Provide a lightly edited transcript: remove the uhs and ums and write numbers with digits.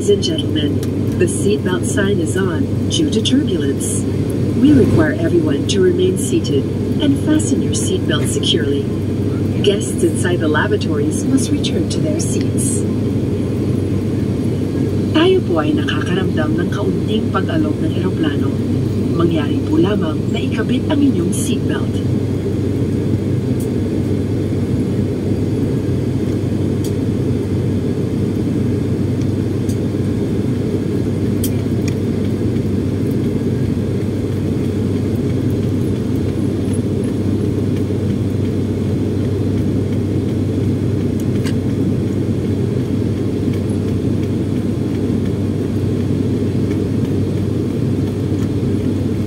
Ladies and gentlemen, the seatbelt sign is on due to turbulence. We require everyone to remain seated and fasten your seatbelt securely. Guests inside the lavatories must return to their seats. Tayo po ay nakakaramdam ng kaunting pag-alog ng eroplano. Mangyari po lamang na ikabit ang inyong seatbelt.